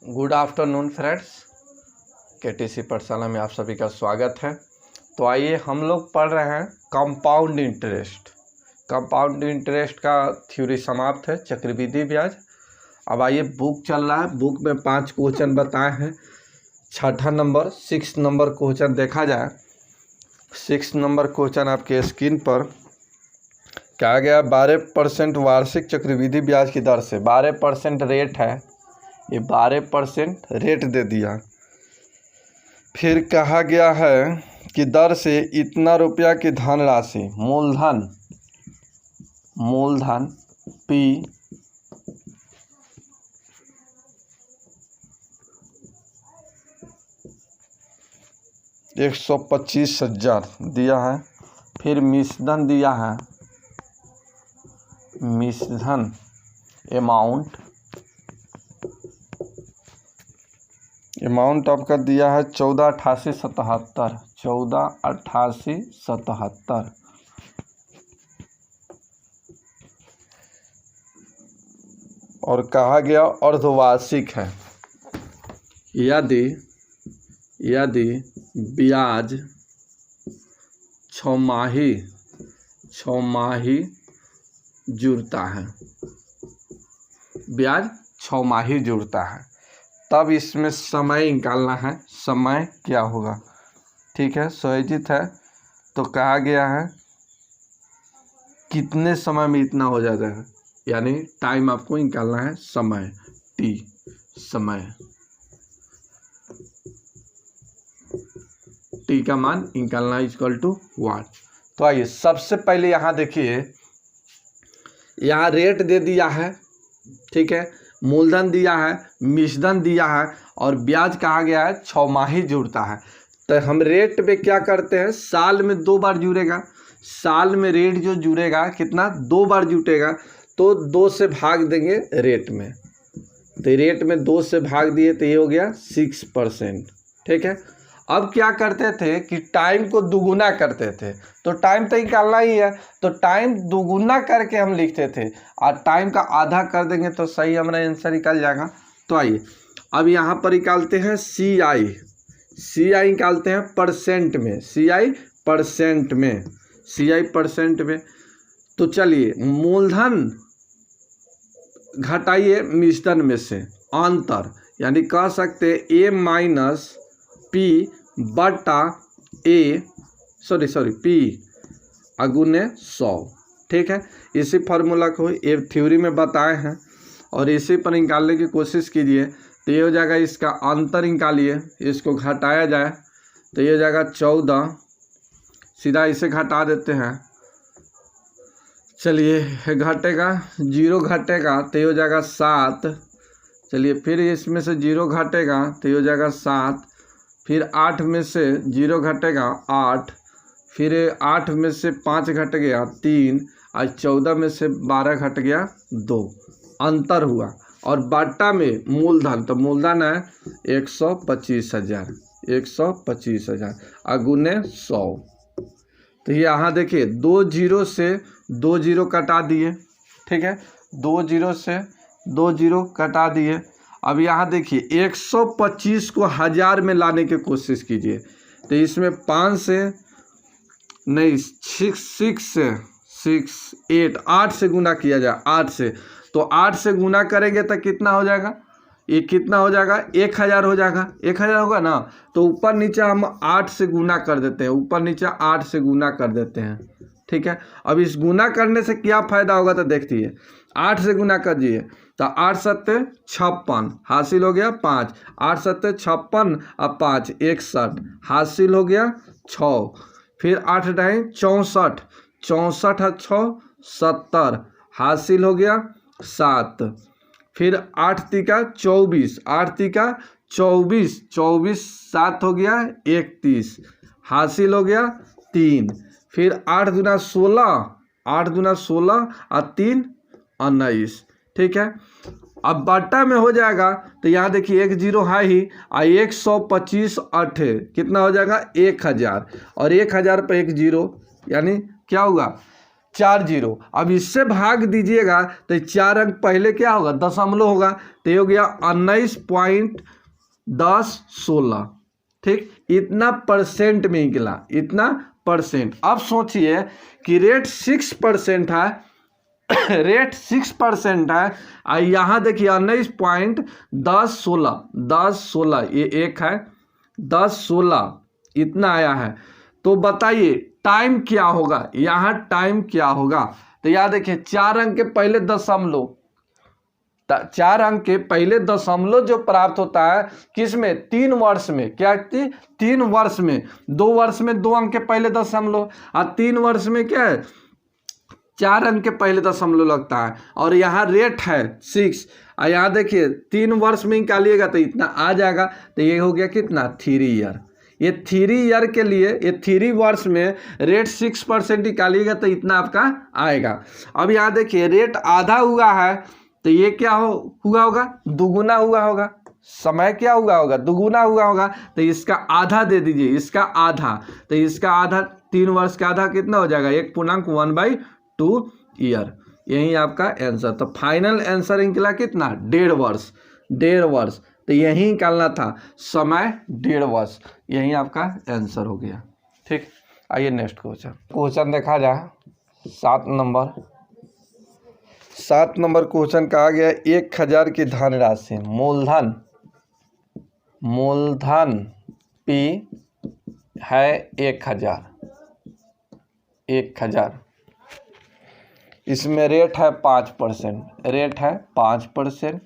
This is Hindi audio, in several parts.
गुड आफ्टरनून फ्रेंड्स, केटीसी पाठशाला में आप सभी का स्वागत है। तो आइए हम लोग पढ़ रहे हैं कंपाउंड इंटरेस्ट। कंपाउंड इंटरेस्ट का थ्योरी समाप्त है, चक्रवृद्धि ब्याज। अब आइए बुक चल रहा है, बुक में 5 क्वेश्चन बताए हैं। छठा नंबर 6 नंबर क्वेश्चन देखा जाए। 6 नंबर क्वेश्चन आपके स्क्रीन पर कहा गया 12% वार्षिक चक्रवृद्धि ब्याज की दर से 12% रेट है, ये 12% रेट दे दिया। फिर कहा गया है कि दर से इतना रुपया की धनराशि मूलधन P 125,000 दिया है। फिर मिश्रधन दिया है, मिश्रधन अमाउंट आपका दिया है 14,88,77 और कहा गया अर्धवार्षिक है। यदि ब्याज छमाही जुड़ता है, ब्याज 6 माही जुड़ता है, तब इसमें समय निकालना है। समय क्या होगा, ठीक है, संयोजित है तो कहा गया है कितने समय में इतना हो जाता है, यानी टाइम आपको निकालना है। समय टी, समय टी का मान निकालना इक्वल टू वाट। तो आइए सबसे पहले यहाँ देखिए, यहाँ रेट दे दिया है, ठीक है, मूलधन दिया है, मिश्रधन दिया है और ब्याज कहा गया है 6 माही जुड़ता है। तो हम रेट पे क्या करते हैं, साल में 2 बार जुड़ेगा। साल में रेट जो जुड़ेगा कितना, 2 बार जुटेगा, तो 2 से भाग देंगे रेट में। तो रेट में 2 से भाग दिए तो ये हो गया 6%, ठीक है। अब क्या करते थे कि टाइम को दुगुना करते थे, तो टाइम तो निकालना ही है, तो टाइम दुगुना करके हम लिखते थे और टाइम का आधा कर देंगे तो सही हमारा आंसर निकल जाएगा। तो आइए अब यहाँ पर निकालते हैं CI निकालते हैं परसेंट में, CI परसेंट में। तो चलिए मूलधन घटाइए मिश्रधन में से अंतर, यानी कह सकते A माइनस P बटा P अगुने 100, ठीक है। इसी फार्मूला को ये थ्योरी में बताए हैं और इसी पर निकालने की कोशिश कीजिए। तो ये हो जाएगा, इसका अंतर निकालिए, इसको घटाया जाए तो ये हो जाएगा 14, सीधा इसे घटा देते हैं। चलिए घटेगा, 0 घटेगा तो ये हो जाएगा 7। चलिए फिर इसमें से 0 घटेगा तो ये हो जाएगा 7। फिर 8 में से 0 घटेगा 8, फिर 8 में से 5 घट गया 3 और 14 में से 12 घट गया 2, अंतर हुआ। और बाटा में मूलधन, तो मूलधन है 125,000 अगुने 100। तो यहाँ देखिए 2 0 से 2 0 कटा दिए, ठीक है, 2 0 से 2 0 कटा दिए। अब यहाँ देखिए 125 को 1000 में लाने की कोशिश कीजिए। तो इसमें 5 से नहीं 8 से गुना किया जाए, 8 से, तो 8 से गुना करेंगे तो कितना हो जाएगा, ये कितना हो जाएगा, 1000 हो जाएगा। 1000 होगा ना, तो ऊपर नीचे हम 8 से गुना कर देते हैं, ऊपर नीचे 8 से गुना कर देते हैं, ठीक है। अब इस गुना करने से क्या फायदा होगा तो देखिए, 8 से गुना करिए तो 8 7 56 हासिल हो गया 5, 8 7 56 और 5 61 हासिल हो गया 6। फिर 8 ढाई 64, 64 और 6 70 हासिल हो गया 7। फिर 8 तिका 24, 8 तिका 24, 24 7 हो गया 31 हासिल हो गया 3। फिर 8 दूना 16, 8 दूना 16 और 3 19, ठीक है। अब बट्टा में हो जाएगा तो यहाँ देखिए 1 0 है ही, 125 8 कितना हो जाएगा 1000, और 1000 पर 1 0 यानी क्या होगा 4 जीरो। अब इससे भाग दीजिएगा तो 4 अंक पहले क्या होगा, दशमलव होगा, तो ये हो गया 19.1016। ठीक, इतना परसेंट में निकला, इतना परसेंट। अब सोचिए कि रेट 6% है, रेट 6% है, और यहाँ देखिए 19.1016 ये एक है, 1016 इतना आया है। तो बताइए टाइम क्या होगा, यहाँ टाइम क्या होगा। तो यहाँ देखिए 4 अंक के पहले दशमलव, 4 अंक के पहले दशमलव जो प्राप्त होता है किस में, 3 वर्ष में। क्या 3 वर्ष में, 2 वर्ष में 2 अंक के पहले दशमलव, और 3 वर्ष में क्या है, 4 अंक के पहले दशमलव लगता है। और यहाँ रेट है 6, और यहाँ देखिए 3 वर्ष में निकालिएगा तो इतना आ जाएगा। तो ये हो गया कितना, 3 ईयर। ये 3 ईयर के लिए, ये 3 वर्ष में रेट 6% निकालिएगा तो इतना आपका आएगा। अब यहाँ देखिए रेट आधा हुआ है, तो ये क्या हुआ होगा, दुगुना हुआ होगा। समय क्या हुआ होगा, दुगुना हुआ होगा। तो इसका आधा दे दीजिए, इसका आधा, तो इसका आधा 3 वर्ष का आधा कितना हो जाएगा, 1.1/2 ईयर। यही आपका आंसर। तो फाइनल आंसर निकला कितना, 1.5 वर्ष, 1.5 वर्ष। तो यही निकालना था, समय 1.5 वर्ष। यही आपका आंसर हो गया। ठीक, आइए नेक्स्ट क्वेश्चन देखा जाए। 7 नंबर क्वेश्चन कहा गया 1000 की धनराशि मूलधन P है 1000। इसमें रेट है 5%,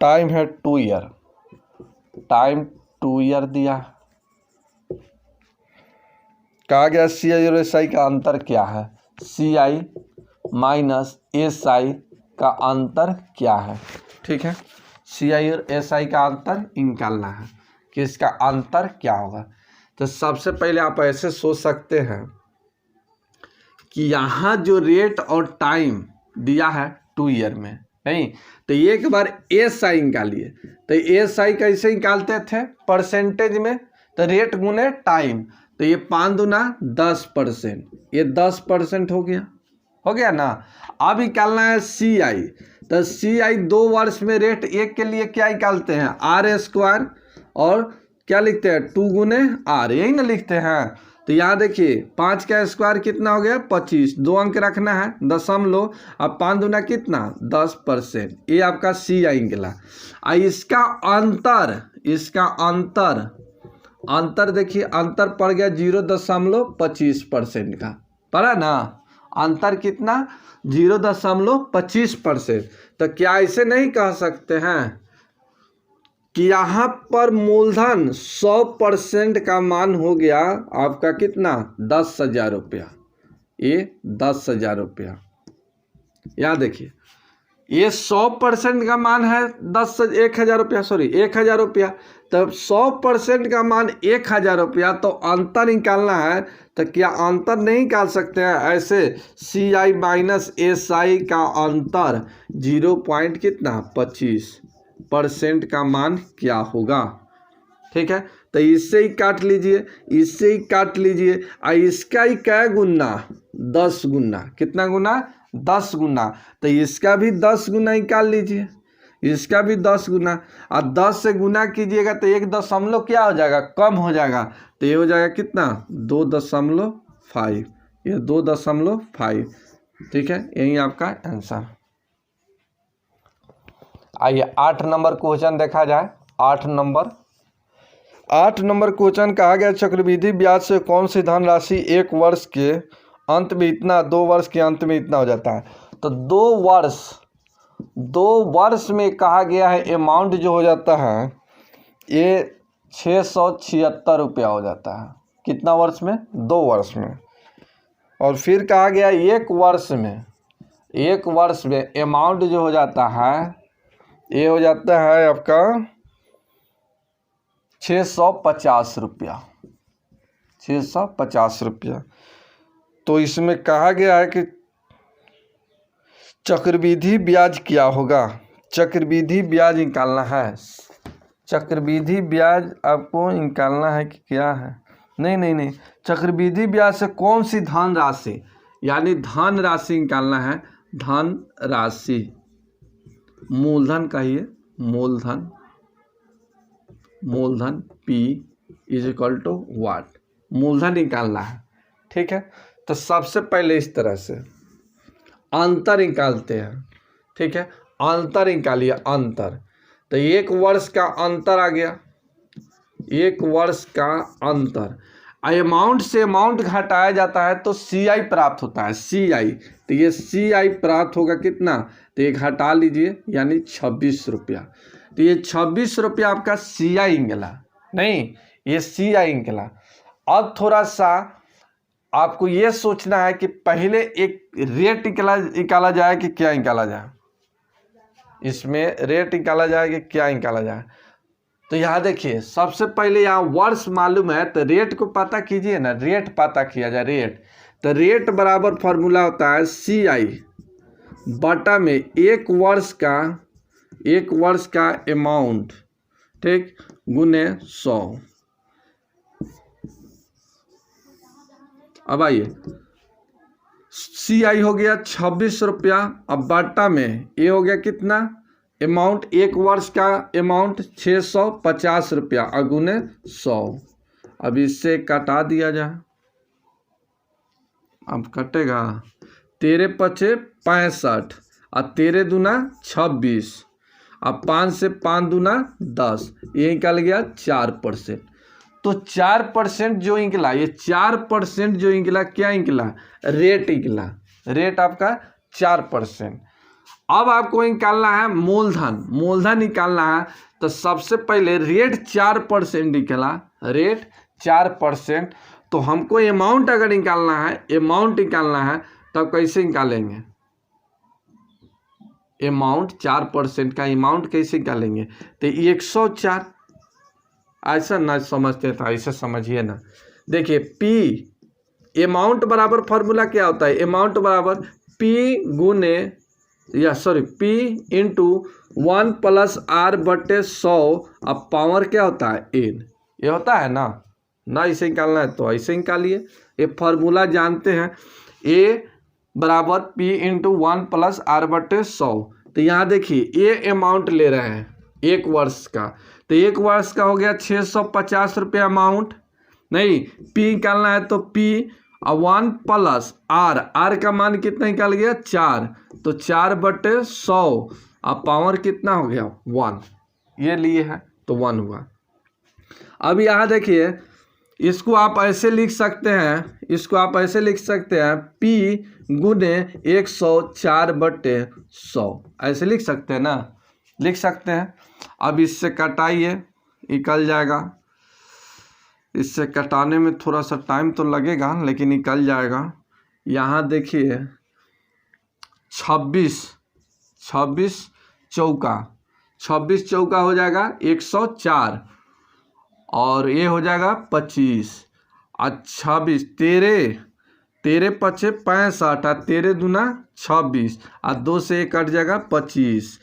टाइम है 2 ईयर, टाइम 2 ईयर दिया। कहा गया CI और SI का अंतर क्या है, CI माइनस SI का अंतर क्या है। ठीक है, CI और SI का अंतर निकालना है कि इसका अंतर क्या होगा। तो सबसे पहले आप ऐसे सोच सकते हैं कि यहाँ जो रेट और टाइम दिया है 2 ईयर में, नहीं तो एक बार SI निकालिए। तो SI कैसे निकालते थे, परसेंटेज में, तो रेट गुने टाइम। तो ये 5 दूना 10%, ये 10% हो गया ना। अब निकालना है CI। तो CI 2 वर्ष में रेट 1 के लिए क्या निकालते हैं, R², और क्या लिखते हैं, 2 गुने R, यही ना लिखते हैं। तो यहाँ देखिए 5 का स्क्वायर कितना हो गया, 25, 2 अंक रखना है, दशमलव, अब 5 दूना कितना, 10%। ये आपका CI निकला। इसका अंतर देखिए, अंतर पड़ गया 0.25% का, पड़ा ना, अंतर कितना, 0.25%। तो क्या ऐसे नहीं कह सकते हैं कि यहाँ पर मूलधन 100% का मान हो गया आपका कितना, 10,000 रुपया। ये 10,000 रुपया, यहाँ देखिए ये 100% का मान है 1,000 रुपया, 1,000 रुपया। तब 100% का मान 1,000 रुपया, तो अंतर निकालना है। तो क्या अंतर नहीं निकाल सकते हैं ऐसे, CI माइनस SI का अंतर 0.25% का मान क्या होगा। ठीक है, तो इससे ही काट लीजिए, इससे ही काट लीजिए, और इसका ही क्या गुना, 10 गुना, कितना गुना, 10 गुना। तो इसका भी 10 गुना निकाल लीजिए, इसका भी 10 गुना, और 10 से गुना कीजिएगा तो 1 दशमलव क्या हो जाएगा, कम हो जाएगा। तो ये हो जाएगा कितना, 2.5, ये 2.5। ठीक है, यही आपका आंसर। आइए 8 नंबर क्वेश्चन देखा जाए। 8 नंबर क्वेश्चन कहा गया चक्रवृद्धि ब्याज से कौन सी धनराशि 1 वर्ष के अंत में इतना, 2 वर्ष के अंत में इतना हो जाता है। तो 2 वर्ष में कहा गया है अमाउंट जो हो जाता है ये 676 रुपया हो जाता है। कितना वर्ष में, 2 वर्ष में। और फिर कहा गया 1 वर्ष में अमाउंट जो हो जाता है ये हो जाता है आपका 650 रुपया, 650 रुपया। तो इसमें कहा गया है कि चक्रवृद्धि ब्याज क्या होगा, चक्रवृद्धि ब्याज निकालना है। चक्रवृद्धि ब्याज आपको निकालना है कि क्या है, नहीं, चक्रवृद्धि ब्याज से कौन सी धनराशि, यानी धन राशि निकालना है, धन राशि, मूलधन कहिए, मूलधन, मूलधन P इज इक्वल टू वाट, मूलधन निकालना है। ठीक है, तो सबसे पहले इस तरह से अंतर निकालते हैं। ठीक है, अंतर निकालिए, अंतर, तो एक वर्ष का अंतर आ गया, एक वर्ष का अंतर, अमाउंट से अमाउंट घटाया जाता है तो CI प्राप्त होता है, CI, तो ये CI प्राप्त होगा कितना, तो ये घटा लीजिए यानी 26 रुपया, तो ये 26 रुपया आपका CI निकला, नहीं ये CI निकला। अब थोड़ा सा आपको ये सोचना है कि पहले एक रेट निकाला जाए कि क्या निकाला जाए, इसमें रेट निकाला जाए कि क्या निकाला जाए। तो यहाँ देखिए सबसे पहले यहाँ वर्ष मालूम है तो रेट को पता कीजिए ना, रेट पता किया जाए, रेट, तो रेट बराबर फॉर्मूला होता है CI बटा में एक वर्ष का अमाउंट, ठीक, गुने 100। अब आइए CI हो गया 26 रुपया, अब बाटा में ये हो गया कितना अमाउंट, एक वर्ष का अमाउंट 650 रुपया अगुने 100। अब इससे कटा दिया जाए, अब कटेगा 13 पचे 65 और 13 दूना 26, अब 5 से 5 दूना 10, ये निकल गया 4%। तो 4% जो निकला, ये 4% जो निकला क्या निकला, रेट निकला, रेट आपका 4%। अब आपको निकालना है मूलधन, मूलधन निकालना है तो सबसे पहले रेट 4% निकला, रेट 4%, तो हमको अमाउंट अगर निकालना है, अमाउंट निकालना है तब कैसे निकालेंगे, अमाउंट 4% का अमाउंट कैसे निकालेंगे, तो 104, ऐसा ना समझते था, ऐसा समझिए ना। देखिए P अमाउंट बराबर फॉर्मूला क्या होता है, अमाउंट बराबर P गुने P इंटू 1 प्लस R बटे 100, अब पावर क्या होता है N, ये होता है ना, ना इसे निकालना है तो ऐसे निकालिए, ये फॉर्मूला जानते हैं, A बराबर P इंटू 1 प्लस R बटे 100। तो यहाँ देखिए ये अमाउंट ले रहे हैं एक वर्ष का, तो एक वर्ष का हो गया 650 रुपया अमाउंट, नहीं P निकालना है तो P 1 प्लस R का मान कितना निकल गया 4, तो 4 बटे 100, अब पावर कितना हो गया 1, ये लिए है तो 1 हुआ। अब यहाँ देखिए इसको आप ऐसे लिख सकते हैं, इसको आप ऐसे लिख सकते हैं P गुने 104 बटे 100, ऐसे लिख सकते हैं ना, लिख सकते हैं। अब इससे कटाइए, निकल जाएगा, इससे कटाने में थोड़ा सा टाइम तो लगेगा लेकिन निकल जाएगा। यहाँ देखिए 26 चौका हो जाएगा 104 और ये हो जाएगा 25 और 26, 13 पचे 65 और 13 दूना 26 और 2 से 1 कट जाएगा 25,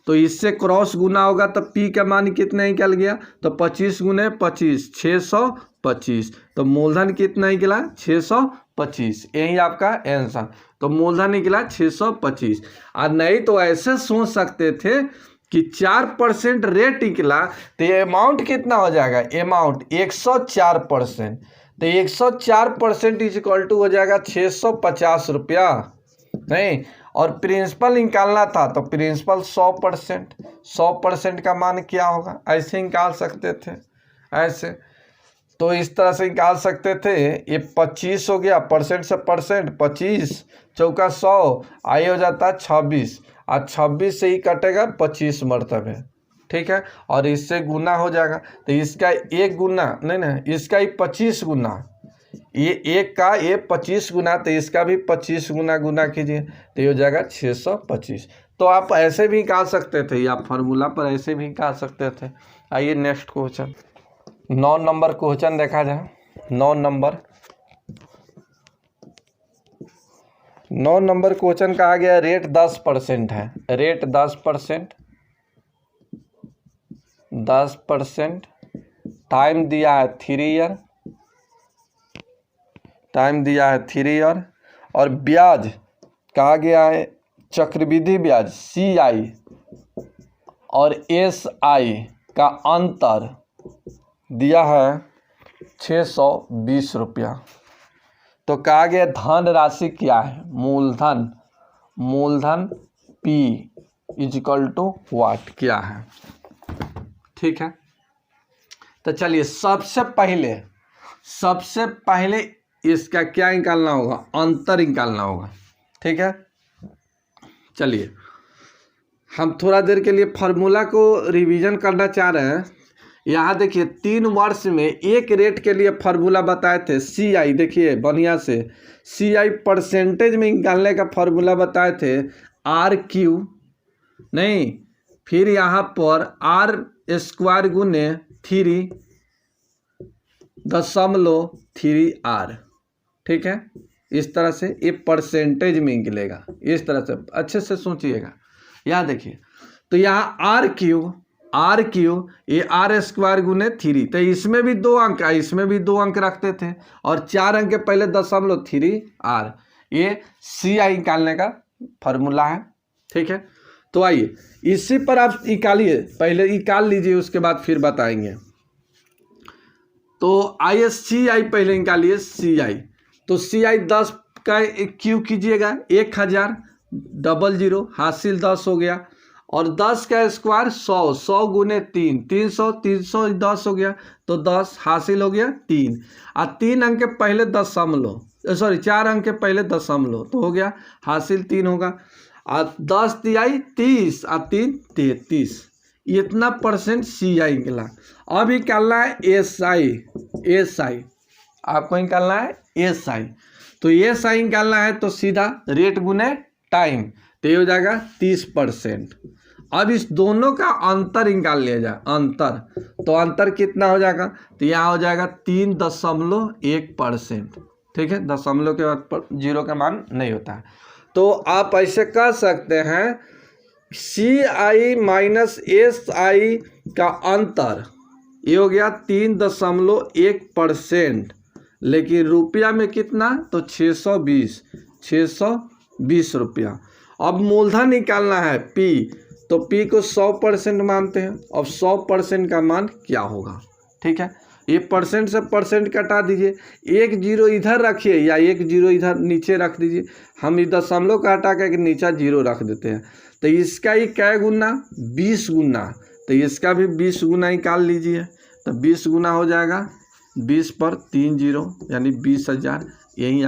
तो इससे क्रॉस गुना होगा तो P का मान कितना निकल गया, तो 25 गुने 25 625, तो मूलधन कितना निकला 625, यही आपका आंसर, तो मूलधन निकला 625। और नहीं तो ऐसे सोच सकते थे कि 4% रेट निकला तो अमाउंट कितना हो जाएगा, अमाउंट 104%, तो 104% इज इक्वल टू हो जाएगा 650 रुपया, नहीं, और प्रिंसिपल निकालना था तो प्रिंसिपल 100% का मान क्या होगा, ऐसे निकाल सकते थे, ऐसे तो इस तरह से निकाल सकते थे। ये 25 हो गया, परसेंट से परसेंट 25 चौका 100, आए हो जाता है 26 और 26 से ही कटेगा 25 मरतबे, ठीक है, और इससे गुना हो जाएगा तो इसका एक गुना नहीं ना, इसका ही 25 गुना, ये एक का ये 25 गुना, तो इसका भी 25 गुना कीजिए तो ये हो जाएगा 625। तो आप ऐसे भी निकाल सकते थे, या फार्मूला पर ऐसे भी निकाल सकते थे। आइए नेक्स्ट क्वेश्चन, 9 नंबर क्वेश्चन देखा जाए। 9 नंबर क्वेश्चन का आ गया, रेट 10% है, रेट 10%, टाइम दिया है 3 ईयर, टाइम दिया है 3 ईयर, और ब्याज कहा गया है चक्रवृद्धि ब्याज CI और SI का अंतर दिया है 620 रुपया। तो कहा गया धन राशि क्या है, मूलधन P = वाट क्या है। ठीक है, तो चलिए सबसे पहले इसका क्या निकालना होगा, अंतर निकालना होगा। ठीक है, चलिए हम थोड़ा देर के लिए फार्मूला को रिवीजन करना चाह रहे हैं। यहाँ देखिए 3 वर्ष में एक रेट के लिए फार्मूला बताए थे CI, देखिए बढ़िया से CI परसेंटेज में निकालने का फार्मूला बताए थे RQ नहीं, फिर यहाँ पर R² गुने 3.3R। ठीक है, इस तरह से ये परसेंटेज में निकलेगा, इस तरह से अच्छे से सोचिएगा। यहाँ देखिए तो यहाँ RQ ये R² गुने 3, तो इसमें भी 2 अंक, इसमें भी 2 अंक रखते थे और 4 अंक के पहले 0.3R, ये CI निकालने का फॉर्मूला है। ठीक है, तो आइए इसी पर आप निकालिए, पहले निकाल लीजिए उसके बाद फिर बताएंगे। तो आइए CI पहले निकालिए CI। तो CI 10 का Q कीजिएगा 1000, 00 हासिल 10 हो गया, और 10 का स्क्वायर 100, 100 गुने 3, 300, 300 10 हो गया, तो 10 हासिल हो गया 3, और 3 अंक के पहले 4 अंक के पहले 10 तो हो गया हासिल 3 होगा, और 10 तिहाई 30 और 3 33, इतना परसेंट CI निकला। अब निकालना है SI, आपको निकालना है SI। तो SI निकालना है तो सीधा रेट गुने टाइम, तो ये हो जाएगा 30%। अब इस दोनों का अंतर निकाल लिया जाए, तो अंतर कितना हो जाएगा, तो यहाँ हो जाएगा 3.1%। ठीक है, दशमलव के बाद 0 का मान नहीं होता है। तो आप ऐसे कर सकते हैं CI माइनस SI का अंतर ये हो गया 3.1%, लेकिन रुपया में कितना, तो 620 रुपया। अब मूलधन निकालना है P, तो P को 100% मानते हैं। अब 100% का मान क्या होगा। ठीक है, ये परसेंट से परसेंट कटा दीजिए, 1 0 इधर रखिए या 1 0 इधर नीचे रख दीजिए। हम इस दशमलव का हटा के नीचे 0 रख देते हैं। तो इसका ही क्या गुना, 20 गुना, तो इसका भी 20 गुना निकाल लीजिए। तो 20 गुना हो जाएगा 20 पर 3 0 यानी 20,000, यही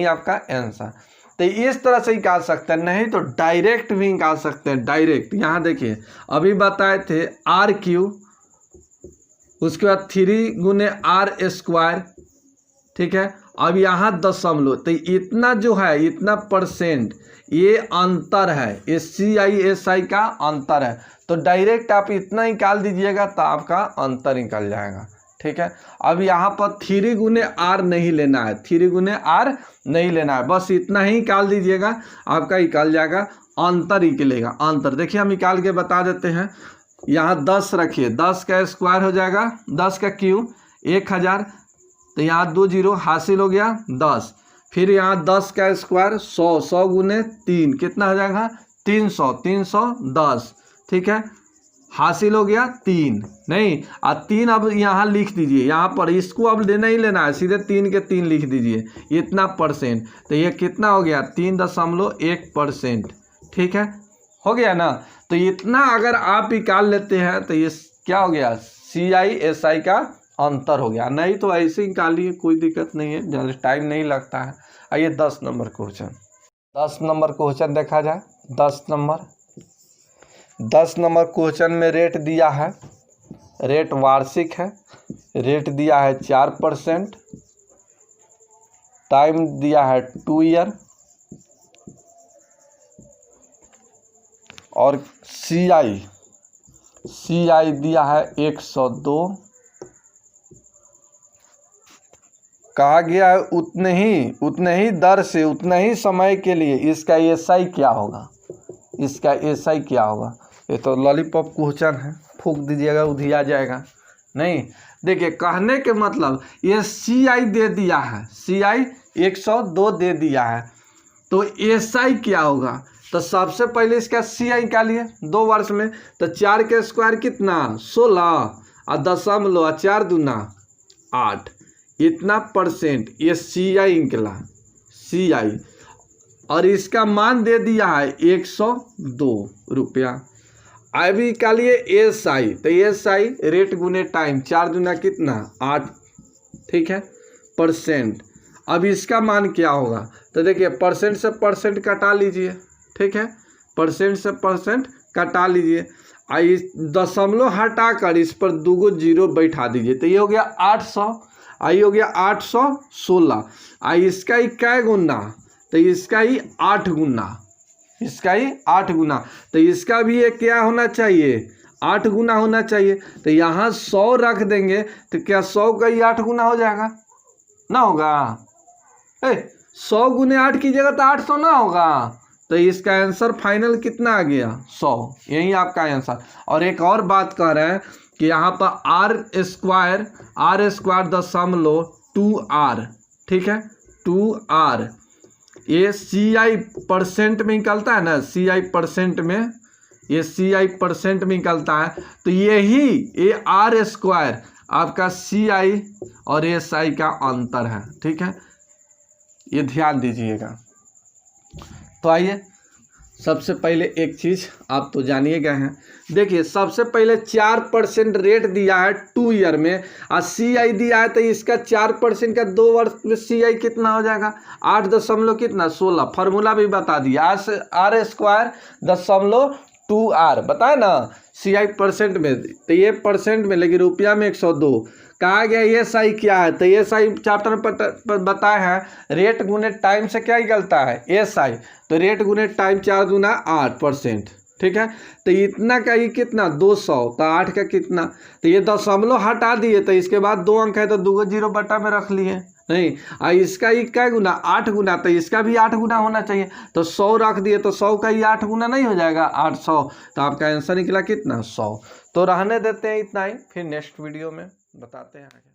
आपका आंसर। तो इस तरह से निकाल सकते हैं, नहीं तो डायरेक्ट भी निकाल सकते हैं। डायरेक्ट यहाँ देखिए अभी बताए थे RQ, उसके बाद 3 गुने R²। ठीक है, अब यहाँ दशमलव, तो इतना जो है, इतना परसेंट, ये अंतर है, ये CI SI का अंतर है। तो डायरेक्ट आप इतना निकाल दीजिएगा तो आपका अंतर निकल जाएगा। ठीक है, अब यहाँ पर 3 गुने R नहीं लेना है, 3 गुने R नहीं लेना है, बस इतना ही निकाल दीजिएगा, आपका निकल जाएगा, अंतर निकलेगा। अंतर देखिए हम निकाल के बता देते हैं। यहाँ 10 रखिए, 10 का स्क्वायर हो जाएगा, 10 का Q 1000, तो यहाँ 2 0 हासिल हो गया 10, फिर यहाँ 10 का स्क्वायर 100, 100 गुने 3 कितना हो जाएगा 300, 310। ठीक है, हासिल हो गया 3 नहीं, 3 अब यहाँ लिख दीजिए, यहाँ पर इसको अब नहीं लेना है, सीधे 3 के 3 लिख दीजिए, इतना परसेंट। तो ये कितना हो गया 3.1%। ठीक है, हो गया ना। तो इतना अगर आप निकाल लेते हैं तो ये क्या हो गया, CI SI का अंतर हो गया। नहीं तो ऐसे निकालिए, कोई दिक्कत नहीं है, ज़्यादा टाइम नहीं लगता है। आइए 10 नंबर क्वेश्चन देखा जाए। 10 नंबर क्वेश्चन में रेट दिया है, रेट वार्षिक है, रेट दिया है 4%, टाइम दिया है 2 ईयर, और CI दिया है 102। कहा गया है उतने ही दर से उतना ही समय के लिए इसका SI क्या होगा, ये तो लॉलीपॉप क्वेश्चन है, फूंक दीजिएगा उधी आ जाएगा। नहीं, देखिए कहने के मतलब ये CI दे दिया है, CI 102 दे दिया है। तो SI क्या होगा, तो सबसे पहले इसका CI निकालिए 2 वर्ष में। तो 4 के स्क्वायर कितना 16 और दशमलव 4 दूना 8, इतना परसेंट ये CI निकला CI। और इसका मान दे दिया है 102 रुपया। अब निकालिए SI, तो SI रेट गुने टाइम, 4 दूना कितना 8, ठीक है परसेंट। अब इसका मान क्या होगा, तो देखिए परसेंट से परसेंट कटा लीजिए, ठीक है परसेंट से परसेंट कटा लीजिए। आई दशमलव हटाकर इस पर 2 जीरो बैठा दीजिए, तो ये हो गया 800, आई हो गया 816। आई इसका ही कै गुना, तो इसका ही 8 गुना, इसका ही 8 गुना, तो इसका भी ये क्या होना चाहिए 8 गुना होना चाहिए। तो यहाँ 100 रख देंगे, तो क्या 100 का ही 8 गुना हो जाएगा, ना होगा 100 गुने 8 कीजिएगा तो 800 ना होगा। तो इसका आंसर फाइनल कितना आ गया 100, यही आपका आंसर। और एक और बात कह रहे हैं कि यहाँ पर R स्क्वायर दशमलव 2R, ठीक है 2R, ये CI परसेंट में निकलता है ना, CI परसेंट में, ये CI परसेंट में निकलता है। तो यही ये R स्क्वायर आपका CI और SI का अंतर है, ठीक है ये ध्यान दीजिएगा। तो आइए सबसे पहले एक चीज़ आप तो जानिए गए हैं, देखिए सबसे पहले 4% रेट दिया है 2 ईयर में और CI दिया है, तो इसका 4% का 2 वर्ष में CI कितना हो जाएगा 8 दशमलव कितना 16, फार्मूला भी बता दिया R स्क्वायर दशमलव 2R बताए ना CI परसेंट में, तो ये परसेंट में लेकिन रुपया में 102 कहा गया। SI क्या है, तो SI चैप्टर पर बताया है रेट गुने टाइम से क्या निकलता है SI, तो रेट गुने टाइम 4 दूना 8%, ठीक है। तो इतना का ही कितना 200, तो 8 का कितना, तो ये दशमलव हटा दिए, तो इसके बाद 2 अंक है तो 2 जीरो बटा में रख लिए नहीं। इसका ही क्या गुना 8 गुना, तो इसका भी 8 गुना होना चाहिए, तो 100 रख दिए, तो 100 का ही 8 गुना नहीं हो जाएगा 800, तो आपका आंसर निकला कितना 100। तो रहने देते हैं इतना ही, फिर नेक्स्ट वीडियो में बताते हैं आगे।